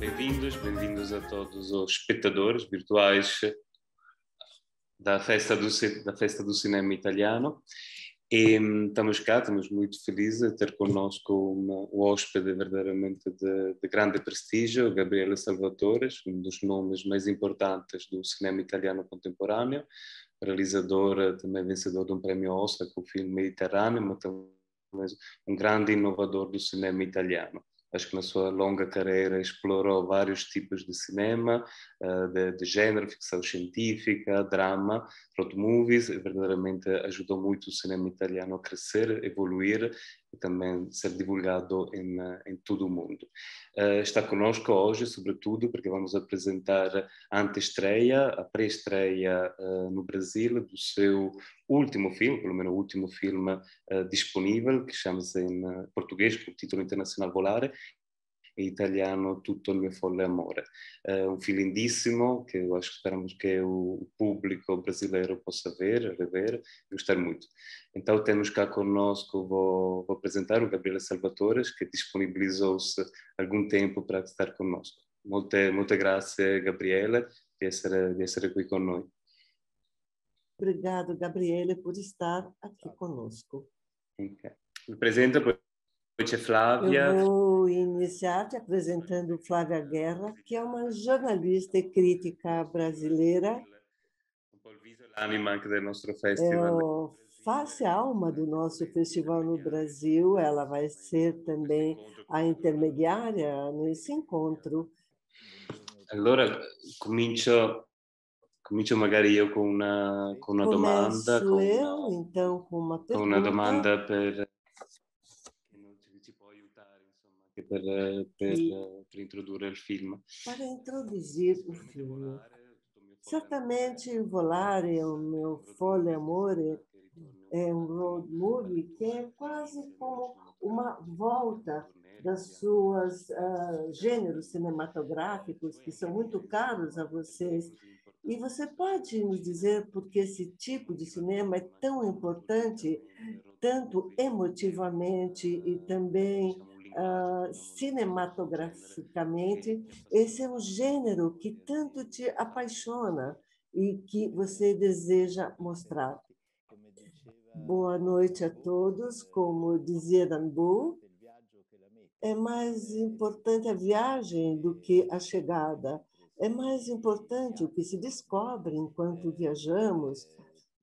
Bem-vindos a todos os espectadores virtuais da Festa do Cinema Italiano. E estamos muito felizes de ter connosco um hóspede verdadeiramente de grande prestígio, Gabriele Salvatore, um dos nomes mais importantes do cinema italiano contemporâneo, realizador, também vencedor de um prémio Oscar com o filme Mediterrâneo, mas também um grande inovador do cinema italiano. Acho que na sua longa carreira explorou vários tipos de cinema, de género, ficção científica, drama, road movies, e verdadeiramente ajudou muito o cinema italiano a crescer, evoluir e também ser divulgado em todo o mundo. Está conosco hoje, sobretudo, porque vamos apresentar a antestreia, a pré-estreia no Brasil do seu último filme, pelo menos o último filme disponível, que chama-se em português, com o título internacional Volare, em italiano Tutto il mio folle amore. Um filme lindíssimo, que eu acho que esperamos que o público brasileiro possa ver, rever e gostar muito. Então temos cá conosco, vou apresentar o Gabriele Salvatore, que disponibilizou-se algum tempo para estar conosco. Molte grazie, Gabriele, di essere qui con noi. Obrigado, Gabriele, por estar aqui conosco. Okay. Mi presento, poi c'è Flávia. Eu vou iniciar te apresentando Flávia Guerra, que é uma jornalista e crítica brasileira. Un po' il viso e l'anima anche del nostro festival. É face e alma do nosso festival no Brasil. Ela vai ser também a intermediária nesse encontro. Allora comincio magari io con una domanda. Começo eu, então, com uma Con una pergunta. domanda per che non ci può aiutare, insomma, anche per introdurre il film. Para introduzir o filme. Certamente, Volare, o meu folle amore, é um road movie que é quase como uma volta das suas gêneros cinematográficos, que são muito caros a vocês. E você pode nos dizer por que esse tipo de cinema é tão importante, tanto emotivamente e também cinematograficamente? Esse é um gênero que tanto te apaixona e que você deseja mostrar. Boa noite a todos. Como dizia Rambo, é mais importante a viagem do que a chegada. É mais importante o que se descobre enquanto viajamos,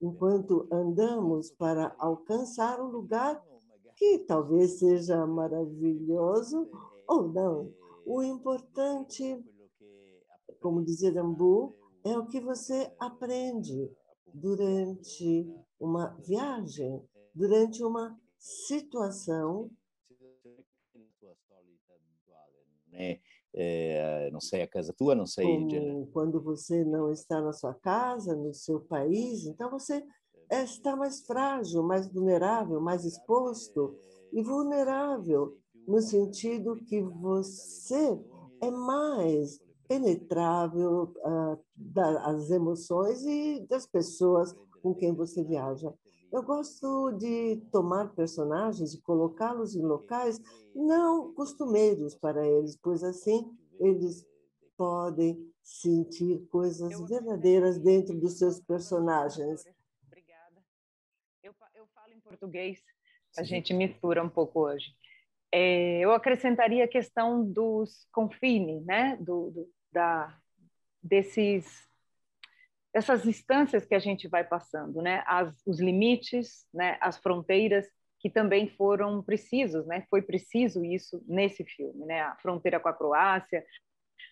enquanto andamos para alcançar um lugar que talvez seja maravilhoso ou não. O importante, como dizia Rambo, é o que você aprende durante uma viagem, durante uma situação. Não sei a casa tua, não sei. Como quando você não está na sua casa, no seu país, então você está mais frágil, mais vulnerável, mais exposto. E vulnerável no sentido que você é mais penetrável das emoções e das pessoas com quem você viaja. Eu gosto de tomar personagens e colocá-los em locais não costumeiros para eles, pois assim eles podem sentir coisas verdadeiras dentro dos seus personagens. Obrigada. Eu falo em português, a gente mistura um pouco hoje. Eu acrescentaria a questão dos confines, né? Dessas instâncias que a gente vai passando, né? Os limites, né? As fronteiras que também foram precisos, né? Foi preciso isso nesse filme, né? A fronteira com a Croácia,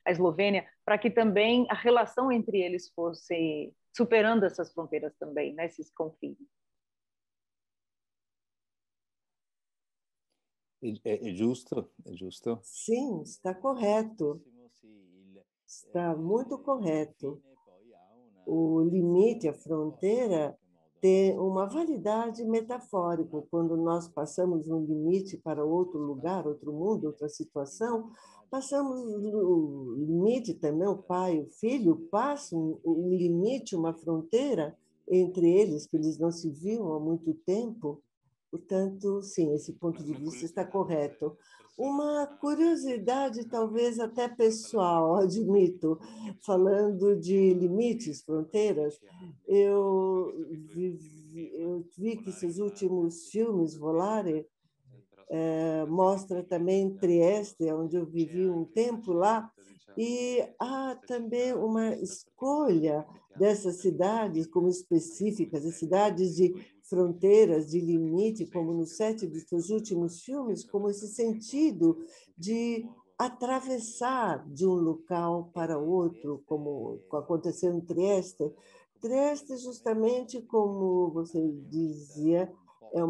a Eslovênia, para que também a relação entre eles fosse superando essas fronteiras também, né? Esses confins. É justo? É justo? Sim, está correto. Está muito correto. O limite, a fronteira, tem uma validade metafórica. Quando nós passamos um limite para outro lugar, outro mundo, outra situação, passamos o limite também, o pai e o filho passam um limite, uma fronteira entre eles, que eles não se viam há muito tempo. Portanto, sim, esse ponto de vista está correto. Uma curiosidade, talvez até pessoal, admito, falando de limites, fronteiras, eu vi que esses últimos filmes, Volare, mostra também Trieste, onde eu vivi um tempo lá, e há também uma escolha dessas cidades como específicas, as cidades de fronteiras, de limite, como no set dos seus últimos filmes, como esse sentido de atravessar de um local para outro, como aconteceu em Trieste. Trieste, justamente como você dizia, é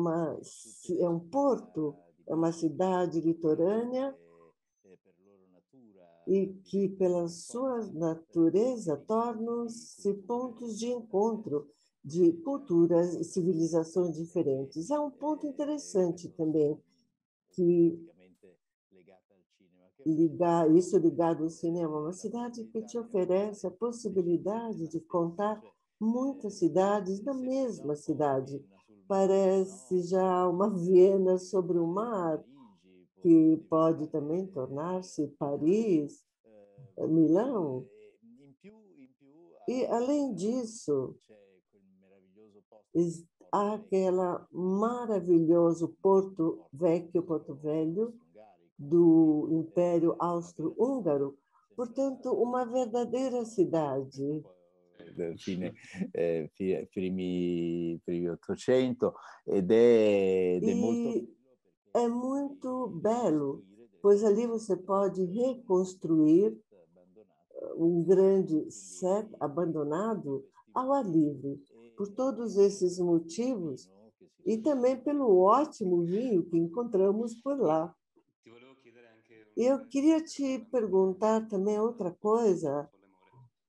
um porto, é uma cidade litorânea e que, pela sua natureza, tornam-se pontos de encontro de culturas e civilizações diferentes. Há um ponto interessante também, que isso ligado ao cinema, uma cidade que te oferece a possibilidade de contar muitas cidades na mesma cidade. Parece já uma Viena sobre o mar, que pode também tornar-se Paris, Milão. E, além disso, há aquele maravilhoso Porto Velho, do Império Austro-Húngaro, portanto, uma verdadeira cidade. Primi 800 é muito belo, pois ali você pode reconstruir um grande set abandonado ao ar livre. Por todos esses motivos, e também pelo ótimo vinho que encontramos por lá. Eu queria te perguntar também outra coisa,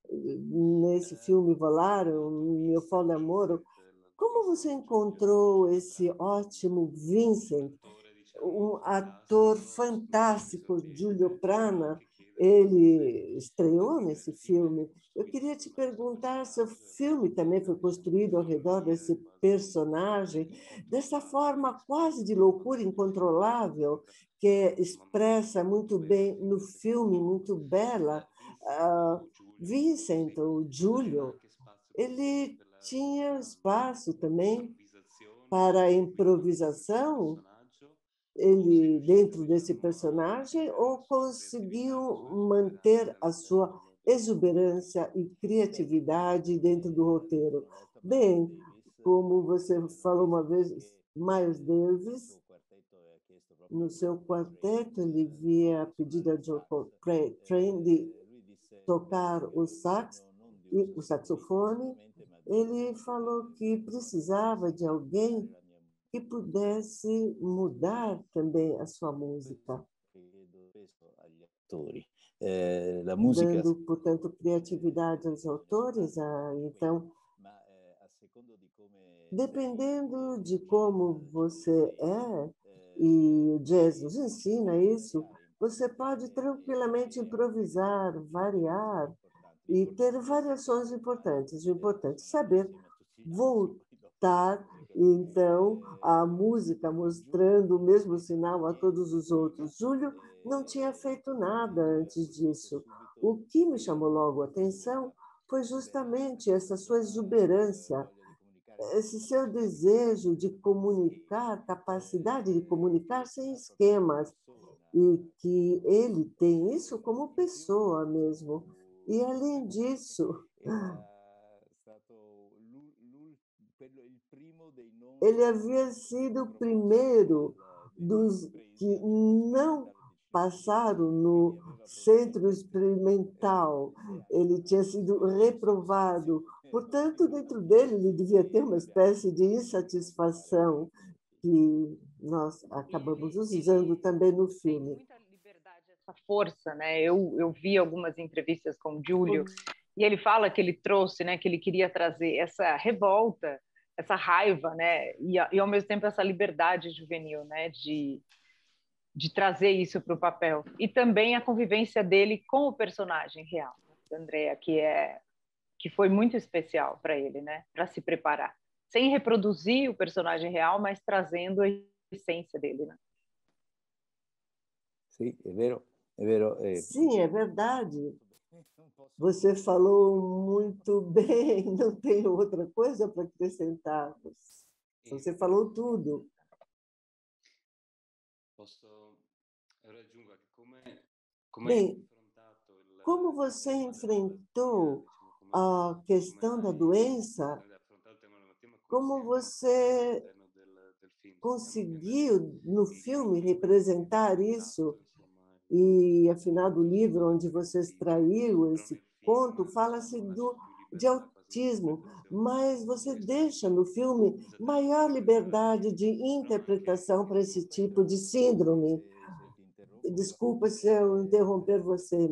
nesse filme Volare, Meu Poliamoro, como você encontrou esse ótimo Vincent, um ator fantástico, Giulio Prana? Ele estreou nesse filme. Eu queria te perguntar se o filme também foi construído ao redor desse personagem, dessa forma quase de loucura incontrolável, que expressa muito bem no filme, muito bela, Vincent, ou Giulio. Ele tinha espaço também para a improvisação, ele dentro desse personagem, ou conseguiu manter a sua exuberância e criatividade dentro do roteiro? Bem, como você falou uma vez, Miles Davis, no seu quarteto, ele via a pedido de John Coltrane de tocar o saxofone. Ele falou que precisava de alguém que pudesse mudar também a sua música, dando, portanto, criatividade aos autores. Então, dependendo de como você é, e o jazz nos ensina isso, você pode tranquilamente improvisar, variar e ter variações importantes. O importante é saber voltar, então, à música, mostrando o mesmo sinal a todos os outros. Júlio não tinha feito nada antes disso. O que me chamou logo a atenção foi justamente essa sua exuberância, esse seu desejo de comunicar, capacidade de comunicar sem esquemas, e que ele tem isso como pessoa mesmo. E, além disso, ele havia sido o primeiro dos que não passaram no centro experimental. Ele tinha sido reprovado. Portanto, dentro dele, ele devia ter uma espécie de insatisfação que nós acabamos usando também no filme. Muita liberdade, essa força, né? Eu vi algumas entrevistas com o Giulio e ele fala que ele trouxe, né, que ele queria trazer essa revolta, essa raiva, né, e ao mesmo tempo essa liberdade juvenil, né, de trazer isso para o papel. E também a convivência dele com o personagem real, Andrea, que foi muito especial para ele, né, para se preparar. sem reproduzir o personagem real, mas trazendo a essência dele, né? Sim, é vero, é vero. Sim, é verdade. Você falou muito bem, não tenho outra coisa para acrescentar. Você falou tudo. Posso aggiungere come hai Bem, affrontato como você enfrentou a questão da doença, affrontato il tema como come você all'interno del film? conseguiu, no filme, representar isso, Insomma, e, afinal, do livro onde você extraiu però esse nel film conto, fala-se de lasci più libertà autismo, quasi di interpretazione. mas você deixa no filme maior liberdade de interpretação para esse tipo de síndrome. Desculpa se eu interromper você,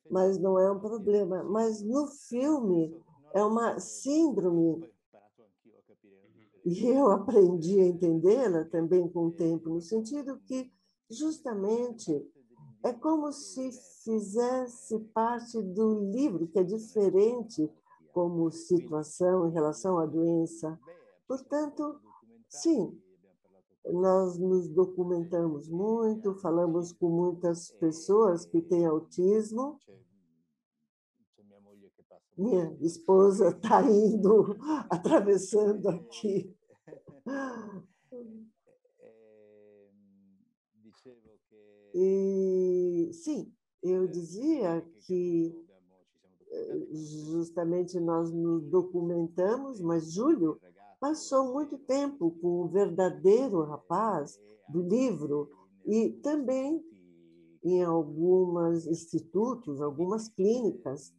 mas não é um problema. Mas no filme é uma síndrome, e eu aprendi a entendê-la também com o tempo, no sentido que, justamente, é como se fizesse parte do livro, que é diferente como situação em relação à doença. Portanto, sim, nós nos documentamos muito, falamos com muitas pessoas que têm autismo. Minha esposa está indo, atravessando aqui. E, sim, eu dizia que justamente nós nos documentamos, mas Júlio passou muito tempo com o verdadeiro rapaz do livro e também em alguns institutos, algumas clínicas.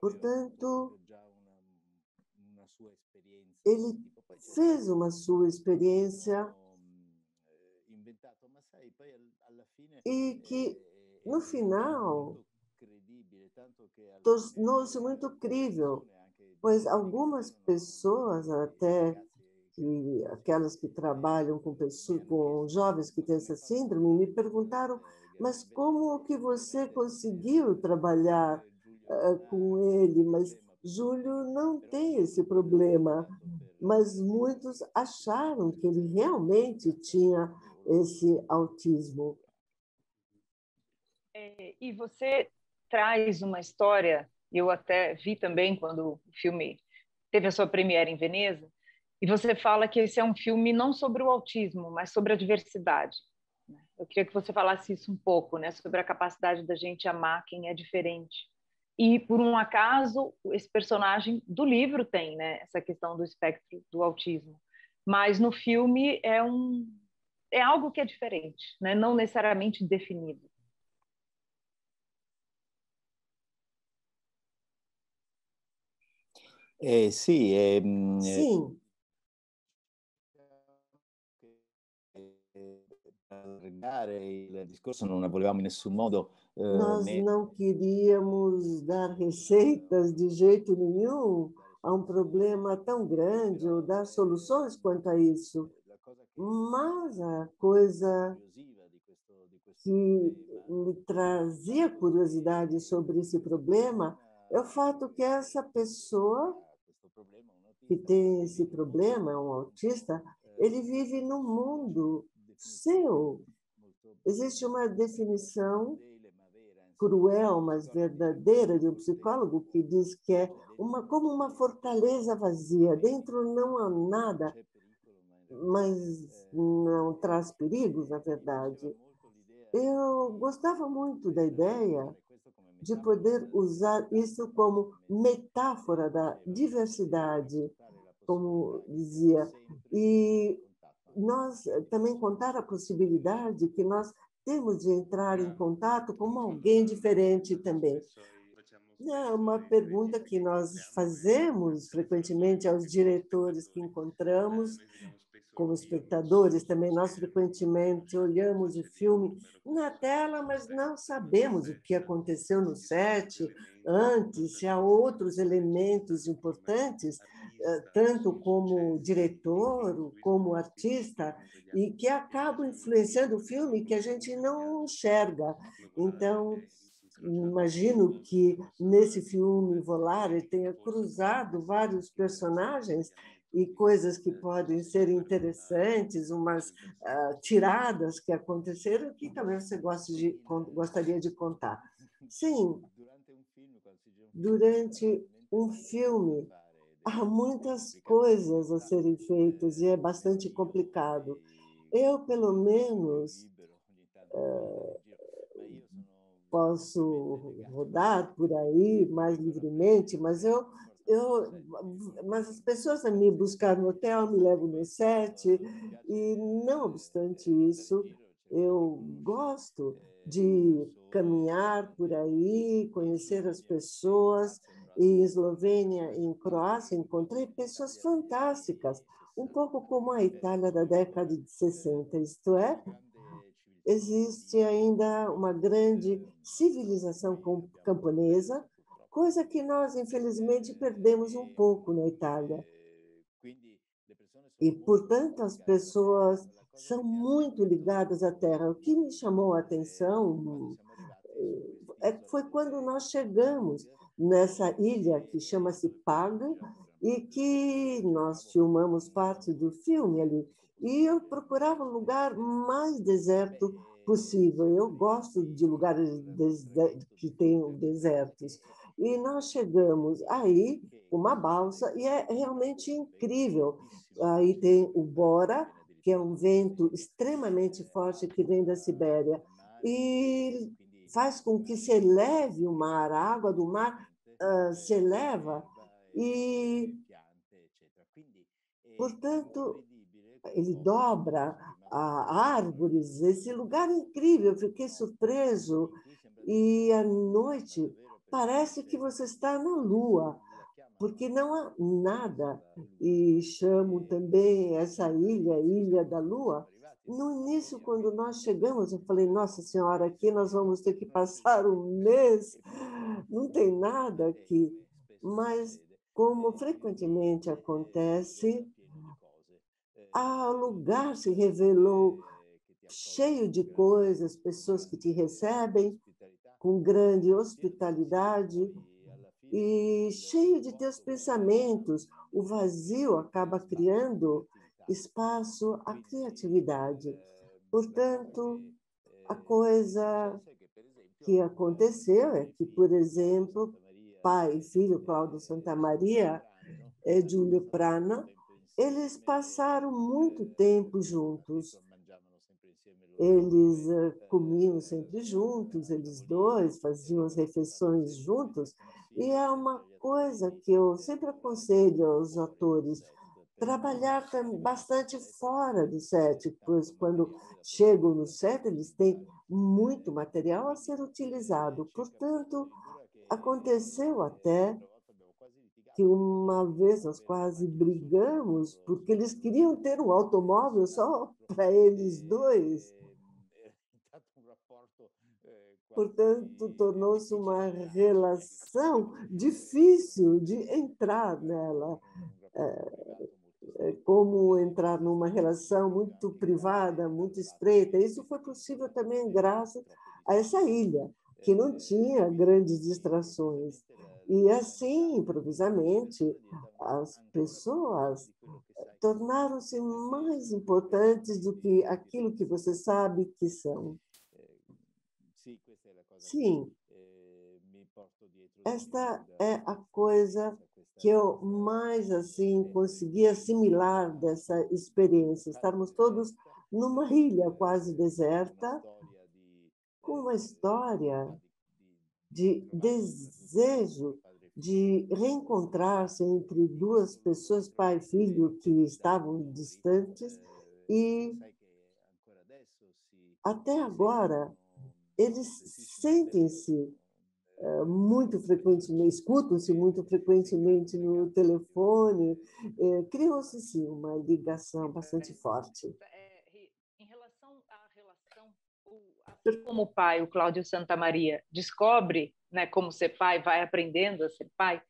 Portanto, ele fez uma sua experiência e que, no final, tornou-se muito crível, pois algumas pessoas, até que aquelas que trabalham com pessoas, com jovens que têm essa síndrome, me perguntaram: mas como que você conseguiu trabalhar com ele? Mas Júlio não tem esse problema. Mas muitos acharam que ele realmente tinha esse autismo. E você traz uma história, eu até vi também quando o filme teve a sua premiere em Veneza, e você fala que esse é um filme não sobre o autismo, mas sobre a diversidade. Eu queria que você falasse isso um pouco, né, sobre a capacidade da gente amar quem é diferente. E, por um acaso, esse personagem do livro tem, né, essa questão do espectro do autismo. Mas no filme é algo que é diferente, né, não necessariamente definido. Sì, Sim, allargare il discorso non volevamo in nessun modo nós né não queríamos dar receitas de jeito nenhum a um problema tão grande ou dar soluções quanto a isso. Mas a coisa que me trazia curiosidade sobre esse problema é o fato que essa pessoa que tem esse problema, é um autista, ele vive num mundo seu. Existe uma definição cruel, mas verdadeira, de um psicólogo que diz que é como uma fortaleza vazia. Dentro não há nada, mas não traz perigos, na verdade. Eu gostava muito da ideia de poder usar isso como metáfora da diversidade, como dizia. E nós também contar a possibilidade que nós temos de entrar em contato com alguém diferente também. É uma pergunta que nós fazemos frequentemente aos diretores que encontramos, como espectadores também. Nós frequentemente olhamos o filme na tela, mas não sabemos o que aconteceu no set antes, se há outros elementos importantes, tanto como diretor, como artista, e que acabam influenciando o filme que a gente não enxerga. Então, imagino que nesse filme Volare tenha cruzado vários personagens e coisas que podem ser interessantes, umas tiradas que aconteceram que talvez você gostaria de contar. Sim, durante um filme há muitas coisas a serem feitas e é bastante complicado. Eu, pelo menos, posso rodar por aí mais livremente, mas mas as pessoas a me buscar no hotel, me levam no set, e não obstante isso, eu gosto de caminhar por aí, conhecer as pessoas. Em Eslovênia, em Croácia, encontrei pessoas fantásticas, um pouco como a Itália da década de 60, isto é, existe ainda uma grande civilização camponesa, coisa que nós, infelizmente, perdemos um pouco na Itália. E, portanto, as pessoas são muito ligadas à terra. O que me chamou a atenção foi quando nós chegamos nessa ilha que chama-se Paga e que nós filmamos parte do filme ali. E eu procurava um lugar mais deserto possível. Eu gosto de lugares que tenham desertos. E nós chegamos aí, uma balsa, e é realmente incrível. Aí tem o Bora, que é um vento extremamente forte que vem da Sibéria, e faz com que se eleve o mar, a água do mar se eleva, e, portanto, ele dobra árvores, esse lugar é incrível, eu fiquei surpreso, e à noite parece que você está na Lua, porque não há nada, e chamo também essa ilha, Ilha da Lua. No início, quando nós chegamos, eu falei, nossa senhora, aqui nós vamos ter que passar um mês, não tem nada aqui, mas como frequentemente acontece, o lugar se revelou cheio de coisas, pessoas que te recebem com grande hospitalidade e cheio de teus pensamentos. O vazio acaba criando espaço à criatividade. Portanto, a coisa que aconteceu é que, por exemplo, pai e filho, Cláudio Santamaria e Giulio Prana, eles passaram muito tempo juntos. Eles comiam sempre juntos, eles dois faziam as refeições juntos, e é uma coisa que eu sempre aconselho aos atores, trabalhar bastante fora do set, pois quando chegam no set, eles têm muito material a ser utilizado. Portanto, aconteceu até que uma vez nós quase brigamos, porque eles queriam ter um automóvel só para eles dois. Portanto, tornou-se uma relação difícil de entrar nela. Como entrar numa relação muito privada, muito estreita. Isso foi possível também graças a essa ilha, que não tinha grandes distrações. E assim, improvisamente, as pessoas tornaram-se mais importantes do que aquilo que você sabe que são. Sim, esta é a coisa que eu mais assim consegui assimilar dessa experiência. Estarmos todos numa ilha quase deserta, com uma história de desejo de reencontrar-se entre duas pessoas, pai e filho, que estavam distantes, e até agora eles sentem-se muito frequentemente, escutam-se muito frequentemente no telefone, criou-se, sim, uma ligação bastante forte. Em relação à relação, assim como o pai, o Cláudio Santamaria, descobre, né, como ser pai, vai aprendendo a ser pai,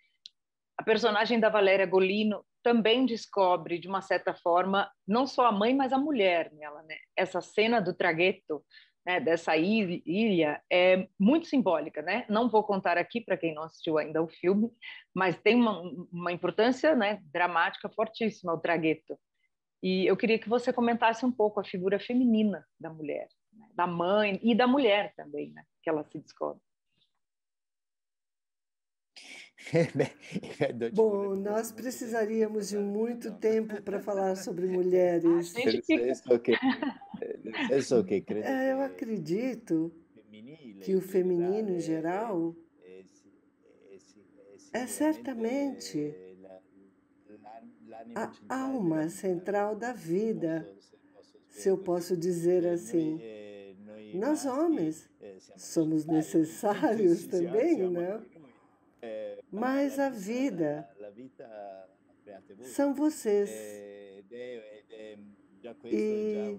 a personagem da Valéria Golino também descobre, de uma certa forma, não só a mãe, mas a mulher nela, né? Essa cena do traghetto, né, dessa ilha é muito simbólica, né? Não vou contar aqui para quem não assistiu ainda o filme, mas tem uma importância, né, dramática fortíssima o traghetto. E eu queria que você comentasse um pouco a figura feminina da mulher, né, da mãe e da mulher também, né, que ela se descobre. Bom, nós precisaríamos de muito tempo para falar sobre mulheres. Eu acredito que o feminino, em geral, é certamente a alma central da vida, se eu posso dizer assim. Nós, homens, somos necessários também, né? Mas a vida são vocês. E,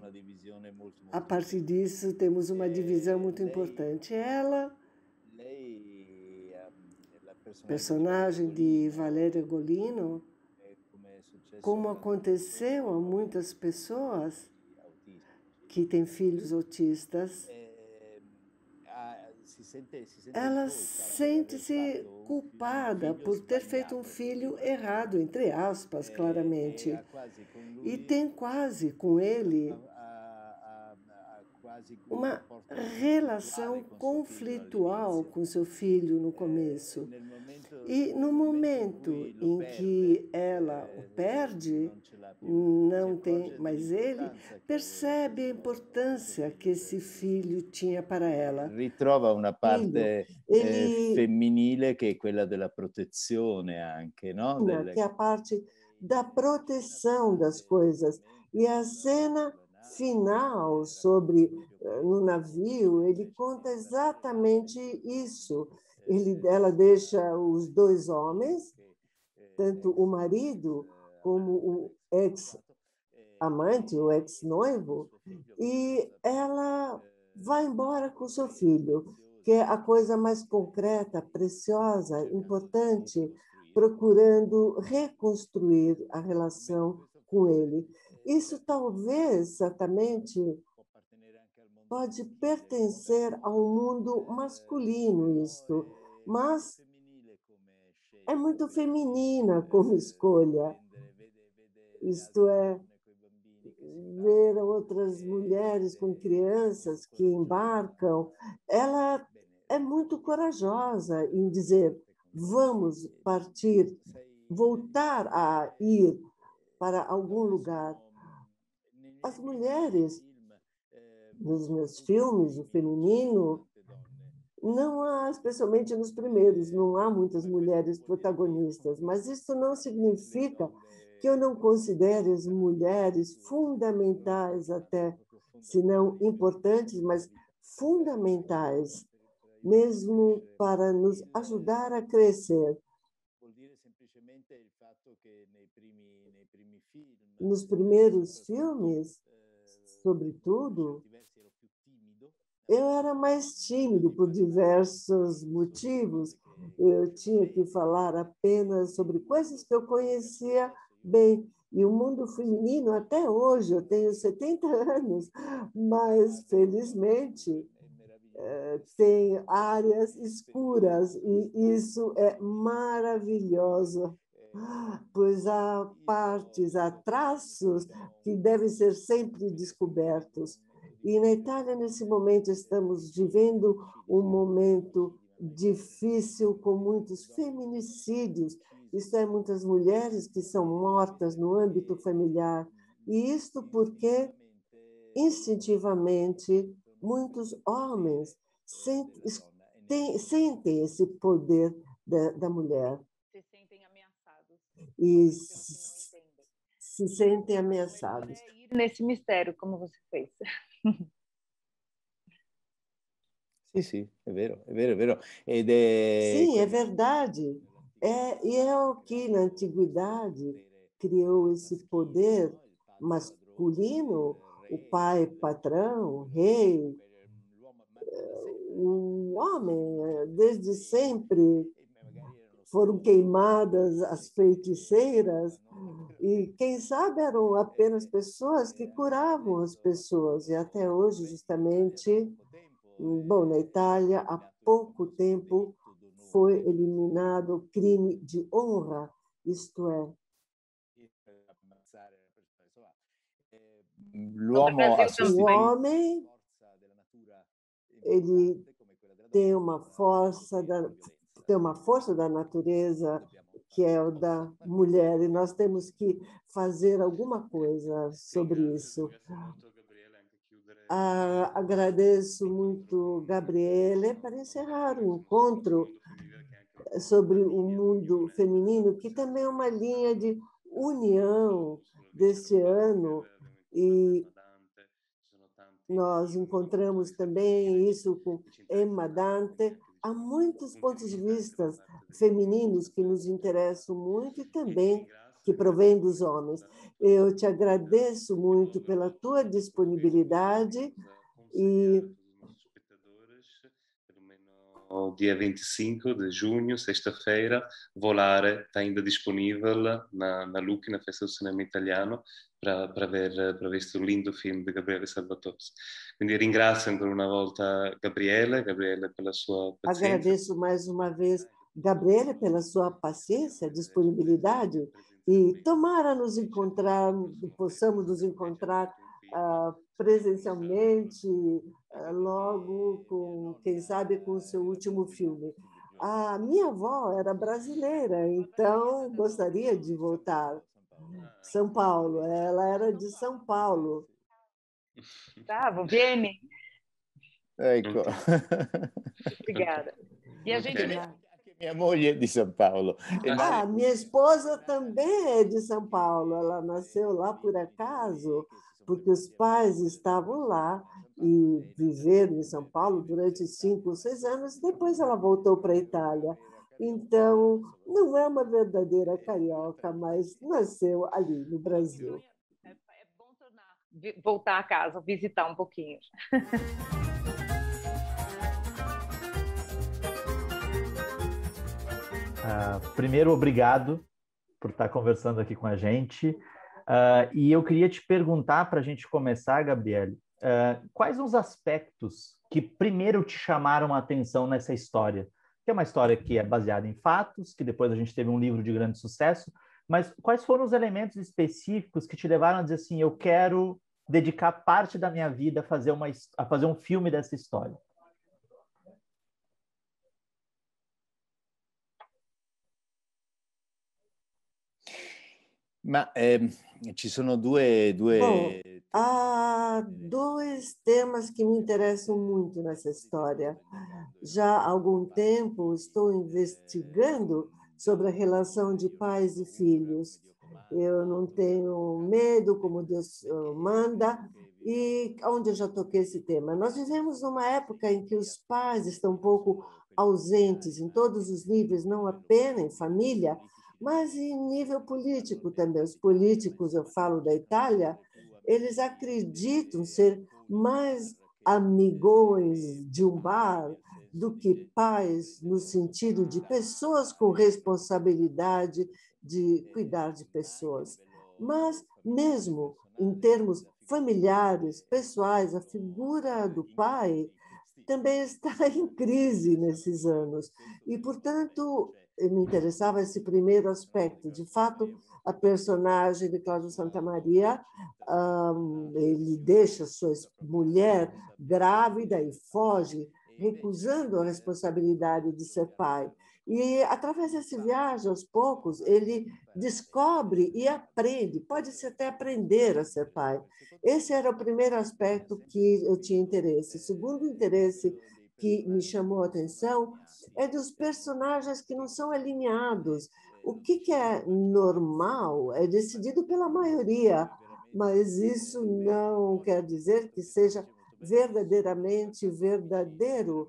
a partir disso, temos uma divisão muito importante. Ela, personagem de Valéria Golino, como aconteceu a muitas pessoas que têm filhos autistas, ela sente-se culpada por ter feito um filho errado, entre aspas, claramente. E tem quase com ele uma relação conflitual com seu filho no começo. E no momento em que ela o perde, não tem mais ele, percebe a importância que esse filho tinha para ela. Ritrova una parte femminile che è quella della protezione anche, no? Que é a parte da proteção das coisas. E a cena final no navio, ele conta exatamente isso. Ela deixa os dois homens, tanto o marido como o ex-amante, o ex-noivo, e ela vai embora com seu filho, que é a coisa mais concreta, preciosa, importante, procurando reconstruir a relação com ele. Isso talvez, certamente, pode pertencer ao mundo masculino, isto, mas é muito feminina como escolha. Isto é, ver outras mulheres com crianças que embarcam, ela é muito corajosa em dizer: vamos partir, voltar a ir para algum lugar. As mulheres, nos meus filmes, o feminino, não há, especialmente nos primeiros, não há muitas mulheres protagonistas, mas isso não significa que eu não considere as mulheres fundamentais até, se não importantes, mas fundamentais, mesmo para nos ajudar a crescer. Nos primeiros filmes, sobretudo, eu era mais tímido por diversos motivos. Eu tinha que falar apenas sobre coisas que eu conhecia bem. E o mundo feminino, até hoje, eu tenho 70 anos, mas, felizmente, tem áreas escuras, e isso é maravilhoso, pois há partes, há traços que devem ser sempre descobertos. E na Itália, nesse momento, estamos vivendo um momento difícil, com muitos feminicídios. Isto é, muitas mulheres que são mortas no âmbito familiar. E isto porque, instintivamente, muitos homens sentem esse poder da mulher. Se sentem ameaçados. E se sentem ameaçados. Ir nesse mistério, como você fez. Sì, è vero, è vero, è vero. Sim, é verdade. E é o que, na antiguidade, criou esse poder masculino, o pai patrão, o rei, o homem, desde sempre, foram queimadas as feiticeiras, e quem sabe eram apenas pessoas que curavam as pessoas. E até hoje, justamente, bom, na Itália, há pouco tempo, foi eliminado o crime de honra, isto é, o homem, ele tem uma força da natureza que é o da mulher, e nós temos que fazer alguma coisa sobre isso. Agradeço muito, Gabriele, para encerrar o encontro sobre o mundo feminino, que também é uma linha de união deste ano, e nós encontramos também isso com Emma Dante. Há muitos pontos de vista femininos que nos interessam muito e também que provêm dos homens. Eu te agradeço muito pela tua disponibilidade e o dia 25 de junho, sexta-feira, Volare está ainda disponível na LUC, na Festa do Cinema Italiano, para ver questo lindo film di Gabriele Salvatore. Quindi ringrazio ancora una volta Gabriele pela sua paciência. Agradeço mais uma vez, Gabriele, pela sua paciência, disponibilidade, e tomara possamos nos encontrar presencialmente logo, quem sabe, com o seu último filme. A minha avó era brasileira, então gostaria de voltar. São Paulo, ela era de São Paulo. Bravo, vieni. Ecco. Obrigada. E a gente minha moglie é de São Paulo. Minha esposa também é de São Paulo. Ela nasceu lá por acaso, porque os pais estavam lá e viveram em São Paulo durante 5 ou 6 anos. Depois ela voltou para a Itália. Então, não é uma verdadeira carioca, mas nasceu ali no Brasil. É bom voltar a casa, visitar um pouquinho. Primeiro, obrigado por estar conversando aqui com a gente. E eu queria te perguntar, para a gente começar, Gabriele, quais os aspectos que primeiro te chamaram a atenção nessa história? Que é uma história que é baseada em fatos, que depois a gente teve um livro de grande sucesso, mas quais foram os elementos específicos que te levaram a dizer assim, eu quero dedicar parte da minha vida a fazer um filme dessa história? Ma ci sono due... Bom, há 2 temas que me interessam muito nessa história. Já há algum tempo estou investigando sobre a relação de pais e filhos. Eu não tenho medo, como Deus manda, e onde eu já toquei esse tema. Nós vivemos numa época em que os pais estão um pouco ausentes em todos os níveis, não apenas em família, mas em nível político também. Os políticos, eu falo da Itália, eles acreditam ser mais amigões de um bar do que pais, no sentido de pessoas com responsabilidade de cuidar de pessoas. Mas, mesmo em termos familiares, pessoais, a figura do pai também está em crise nesses anos. E, portanto, me interessava esse primeiro aspecto. De fato, a personagem de Cláudio Santamaria, ele deixa sua mulher grávida e foge, recusando a responsabilidade de ser pai. E, através dessa viagem, aos poucos, ele descobre e aprende, pode-se até aprender a ser pai. Esse era o primeiro aspecto que eu tinha interesse. O segundo interesse que me chamou a atenção é dos personagens que não são alinhados. O que é normal é decidido pela maioria, mas isso não quer dizer que seja verdadeiramente verdadeiro.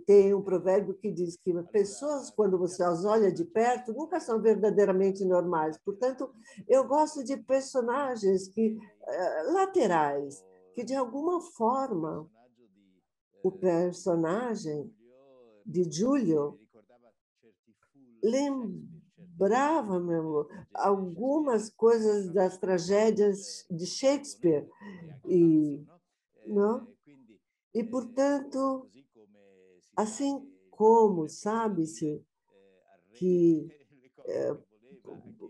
Tem um provérbio que diz que pessoas, quando você as olha de perto, nunca são verdadeiramente normais. Portanto, eu gosto de personagens laterais, que, de alguma forma, o personagem de Giulio lembrava mesmo algumas coisas das tragédias de Shakespeare e, não? E portanto, assim como sabe-se que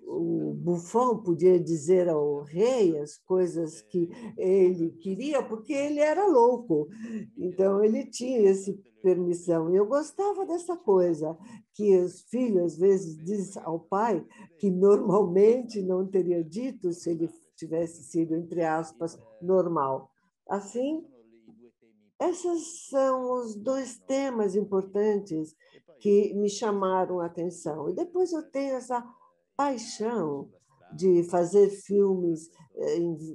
o Buffon podia dizer ao rei as coisas que ele queria, porque ele era louco. Então, ele tinha essa permissão. E eu gostava dessa coisa, que os filhos, às vezes, dizem ao pai, que normalmente não teria dito se ele tivesse sido, entre aspas, normal. Assim, esses são os dois temas importantes que me chamaram a atenção. E depois eu tenho essa paixão de fazer filmes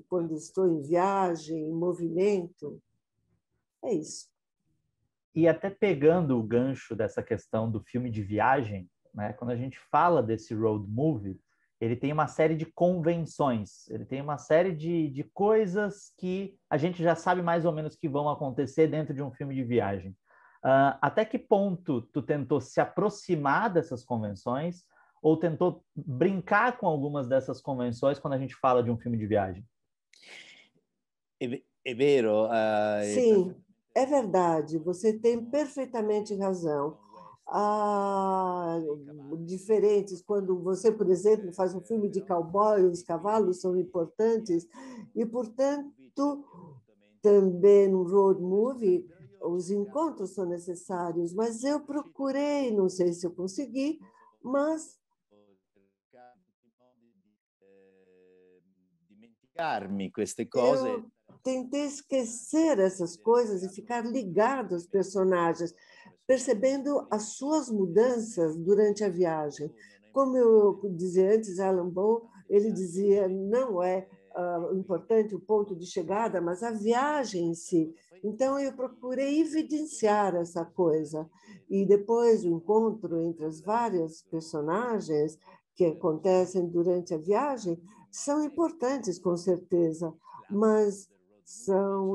quando estou em viagem, em movimento. É isso. E até pegando o gancho dessa questão do filme de viagem, né, quando a gente fala desse road movie, ele tem uma série de convenções, ele tem uma série de coisas que a gente já sabe mais ou menos que vão acontecer dentro de um filme de viagem. Até que ponto tu tentou se aproximar dessas convenções ou tentou brincar com algumas dessas convenções quando a gente fala de um filme de viagem? É vero. Sim, é verdade. Você tem perfeitamente razão. Diferentes, quando você, por exemplo, faz um filme de cowboy, os cavalos são importantes e, portanto, também no road movie, os encontros são necessários, mas eu procurei, não sei se eu consegui, mas dimenticarmi queste cose. Eu tentei esquecer essas coisas e ficar ligado aos personagens, percebendo as suas mudanças durante a viagem. Como eu dizia antes, Alan Ball, ele dizia, não é importante o ponto de chegada, mas a viagem em si. Então, eu procurei evidenciar essa coisa. E depois, o encontro entre as várias personagens que acontecem durante a viagem são importantes, com certeza, mas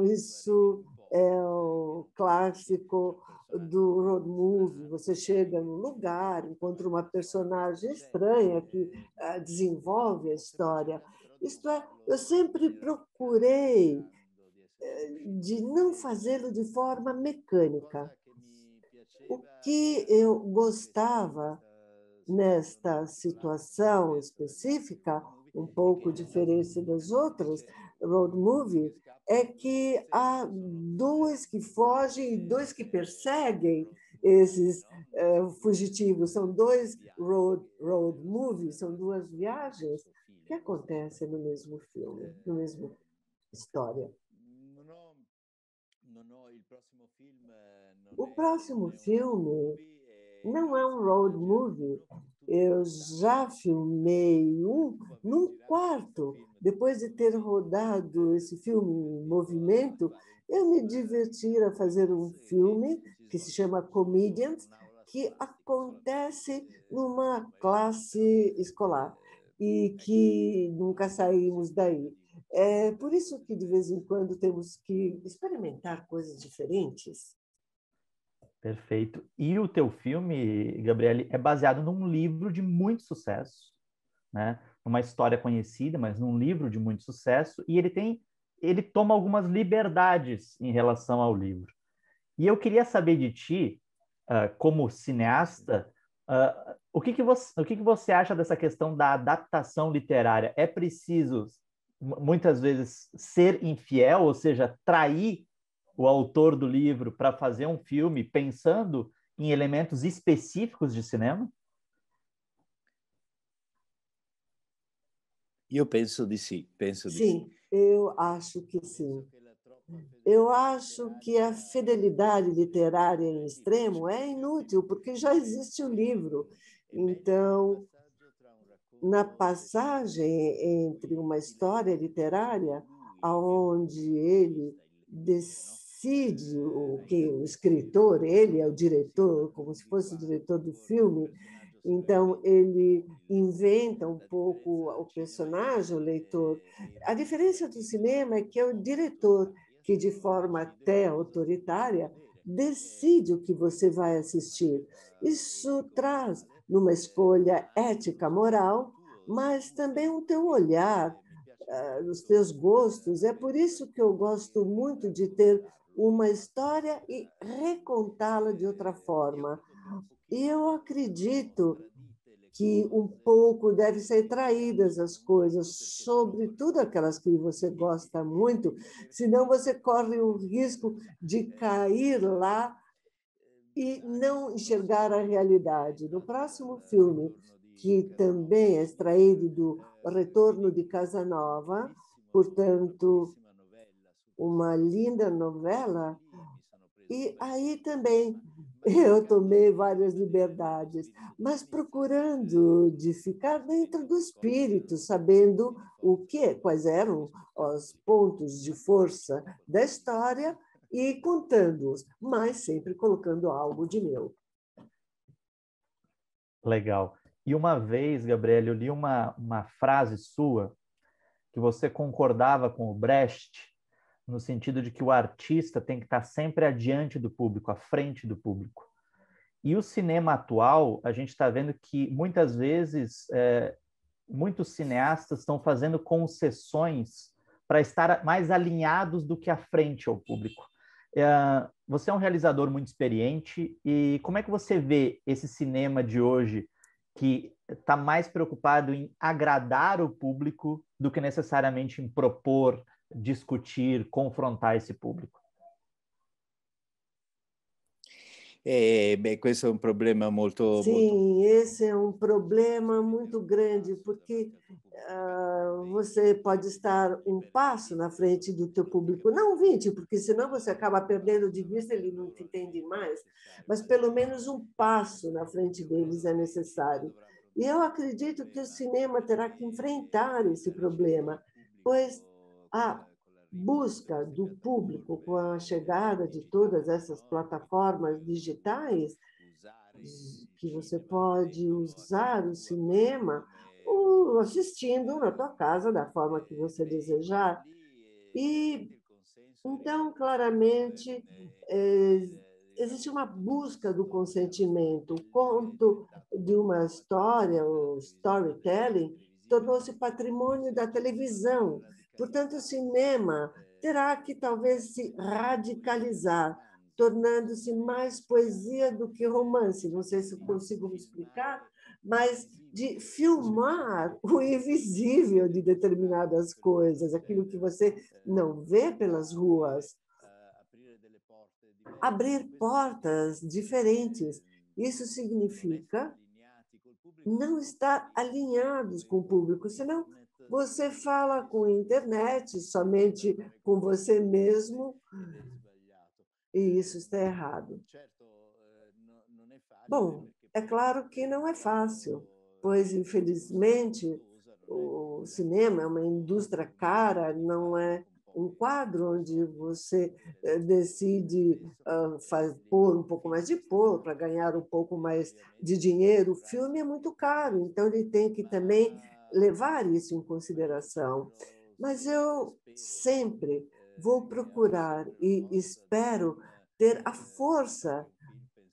isso é o clássico do road movie. Você chega num lugar, encontra uma personagem estranha que desenvolve a história. Isto é, eu sempre procurei de não fazê-lo de forma mecânica. O que eu gostava nesta situação específica, um pouco diferente das outras road movie, é que há dois que fogem e dois que perseguem esses fugitivos. São dois road movies, são duas viagens que acontecem no mesmo filme, no mesmo história. O próximo filme não é um road movie. Eu já filmei num quarto. Depois de ter rodado esse filme em movimento, eu me diverti a fazer um filme que se chama Comedians, que acontece numa classe escolar e que nunca saímos daí. É por isso que, de vez em quando, temos que experimentar coisas diferentes. Perfeito. E o teu filme, Gabriele, é baseado num livro de muito sucesso, né? Uma história conhecida, mas num livro de muito sucesso, e ele toma algumas liberdades em relação ao livro. E eu queria saber de ti, como cineasta, o que que você acha dessa questão da adaptação literária? É preciso, muitas vezes, ser infiel, ou seja, trair o autor do livro para fazer um filme pensando em elementos específicos de cinema? Eu penso de sim, Sim, eu acho que sim. Eu acho que a fidelidade literária em extremo é inútil, porque já existe o livro. Então, na passagem entre uma história literária, aonde ele decide o escritor, ele é o diretor, como se fosse o diretor do filme, então ele inventa um pouco o personagem, o leitor. A diferença do cinema é que é o diretor que, de forma até autoritária, decide o que você vai assistir. Isso traz numa escolha ética, moral, mas também o teu olhar, os teus gostos. É por isso que eu gosto muito de ter uma história e recontá-la de outra forma. E eu acredito que um pouco deve ser traídas as coisas, sobretudo aquelas que você gosta muito, senão você corre o risco de cair lá e não enxergar a realidade. No próximo filme, que também é extraído do Retorno de Casanova, portanto, uma linda novela, e aí também eu tomei várias liberdades, mas procurando de ficar dentro do espírito, sabendo quais eram os pontos de força da história e contando-os, mas sempre colocando algo de meu. Legal. E uma vez, Gabriela, eu li uma frase sua que você concordava com o Brecht, no sentido de que o artista tem que estar sempre adiante do público, à frente do público. E o cinema atual, a gente está vendo que muitas vezes muitos cineastas estão fazendo concessões para estar mais alinhados do que à frente ao público. Você é um realizador muito experiente e como é que você vê esse cinema de hoje que está mais preocupado em agradar o público do que necessariamente em propor, discutir, confrontar esse público? Questo è un problema molto... Sim, esse é um problema muito grande, porque você pode estar um passo na frente do teu público, não 20, porque senão você acaba perdendo de vista, ele não te entende mais, mas pelo menos um passo na frente deles é necessário. E eu acredito que o cinema terá que enfrentar esse problema, pois a busca do público com a chegada de todas essas plataformas digitais, que você pode usar o cinema assistindo na tua casa da forma que você desejar. E então, claramente, existe uma busca do consentimento. O conto de uma história, o storytelling, tornou-se patrimônio da televisão. Portanto, o cinema terá que talvez se radicalizar, tornando-se mais poesia do que romance. Não sei se eu consigo me explicar, mas de filmar o invisível de determinadas coisas, aquilo que você não vê pelas ruas. Abrir portas diferentes. Isso significa não estar alinhados com o público, senão você fala com a internet, somente com você mesmo, e isso está errado. Bom, é claro que não é fácil, pois, infelizmente, o cinema é uma indústria cara, não é um quadro onde você decide pôr um pouco mais de para ganhar um pouco mais de dinheiro. O filme é muito caro, então ele tem que também levar isso em consideração. Mas eu sempre vou procurar e espero ter a força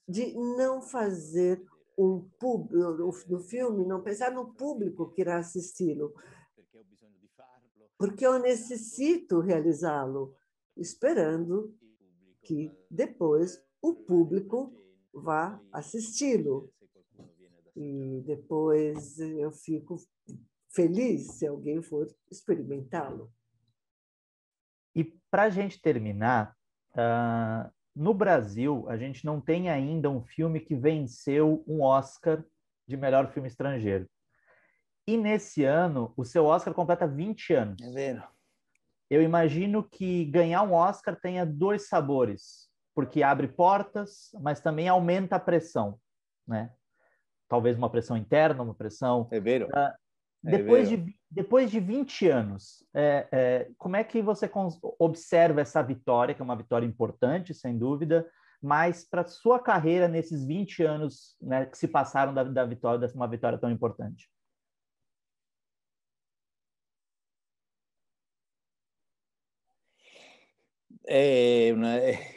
de não fazer no filme, não pensar no público que irá assisti-lo, porque eu necessito realizá-lo, esperando que depois o público vá assisti-lo. E depois eu fico feliz se alguém for experimentá-lo. E para a gente terminar, no Brasil, a gente não tem ainda um filme que venceu um Oscar de melhor filme estrangeiro. E nesse ano, o seu Oscar completa 20 anos. É vero. Eu imagino que ganhar um Oscar tenha dois sabores, porque abre portas, mas também aumenta a pressão, né? Talvez uma pressão interna, uma pressão... É vero. Depois de 20 anos, como é que você observa essa vitória, que é uma vitória importante, sem dúvida, mas para a sua carreira nesses 20 anos, né, que se passaram da vitória, dessa uma vitória tão importante? É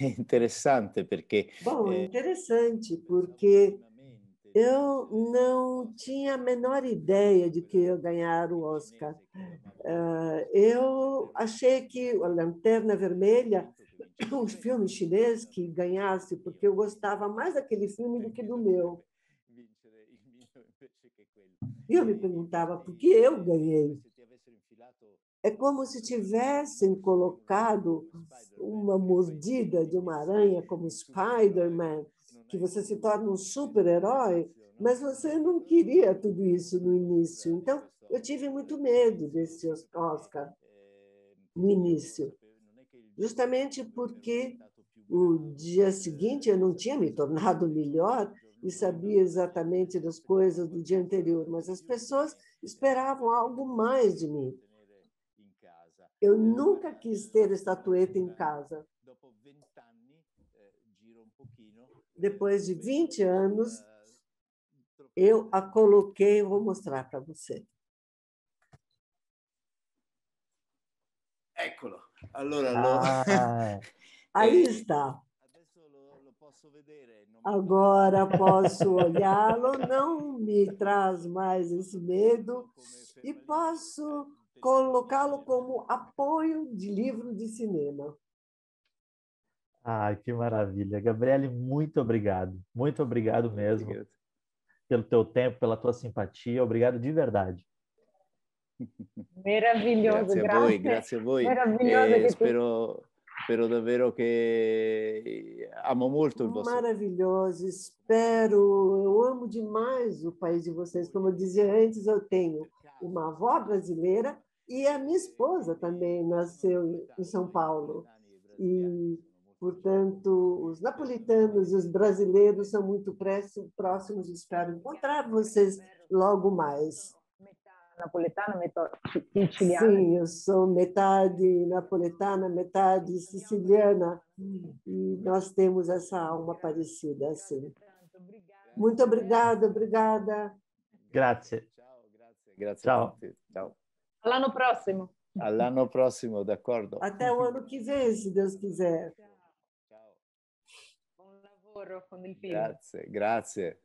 interessante, porque... Bom, é interessante, porque Eu não tinha a menor ideia de que eu ia ganhar o Oscar. Eu achei que a Lanterna Vermelha, um filme chinês, que ganhasse, porque eu gostava mais daquele filme do que do meu. E eu me perguntava por que eu ganhei. É como se tivessem colocado uma mordida de uma aranha como Spider-Man, que você se torna um super-herói, mas você não queria tudo isso no início. Então, eu tive muito medo desse Oscar no início, justamente porque o dia seguinte eu não tinha me tornado melhor e sabia exatamente das coisas do dia anterior, mas as pessoas esperavam algo mais de mim. Eu nunca quis ter estatueta em casa. Depois de 20 anos, eu a coloquei, eu vou mostrar para você. Eccolo. Allora, aí está. Agora posso olhá-lo, não me traz mais esse medo e posso colocá-lo como apoio de livro de cinema. Que maravilha. Gabriele, muito obrigado mesmo pelo teu tempo, pela tua simpatia, obrigado de verdade. Meraviglioso, grazie a voi. Spero davvero che amo molto il vostro. Maravilhoso, eu amo demais o país de vocês. Como eu dizia antes, eu tenho uma avó brasileira e a minha esposa também nasceu em São Paulo. E, portanto, os napolitanos e os brasileiros são muito próximos. Espero encontrar vocês logo mais. Napoletana, metade siciliana. Sim, eu sou metade napoletana, metade siciliana, e nós temos essa alma parecida, assim. Muito obrigada. Grazie. Grazie Ciao. a tutti. Ciao. All'anno prossimo. All'anno prossimo, d'accordo. Até o ano que vem, se Deus quiser. Ciao. Buon lavoro con il film. Grazie.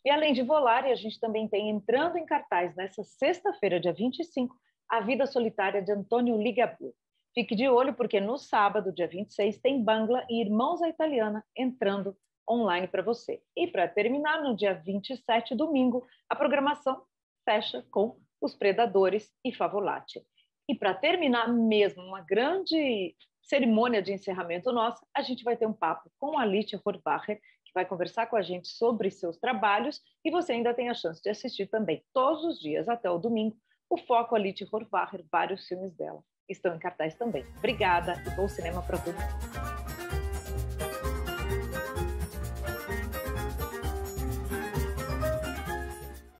E além de Volare, a gente também tem entrando em cartaz nessa sexta-feira, dia 25, A Vida Solitária de Antonio Ligabue. Fique de olho porque no sábado, dia 26, tem Bangla e Irmãos à Italiana entrando online para você. E para terminar, no dia 27, domingo, a programação fecha com Os Predadores e Favolate. E para terminar mesmo, uma grande cerimônia de encerramento nossa, a gente vai ter um papo com a Alicia Horvacher, que vai conversar com a gente sobre seus trabalhos, e você ainda tem a chance de assistir também todos os dias até o domingo o Foco Alicia Horvacher, vários filmes dela estão em cartaz também. Obrigada e bom cinema para todo mundo.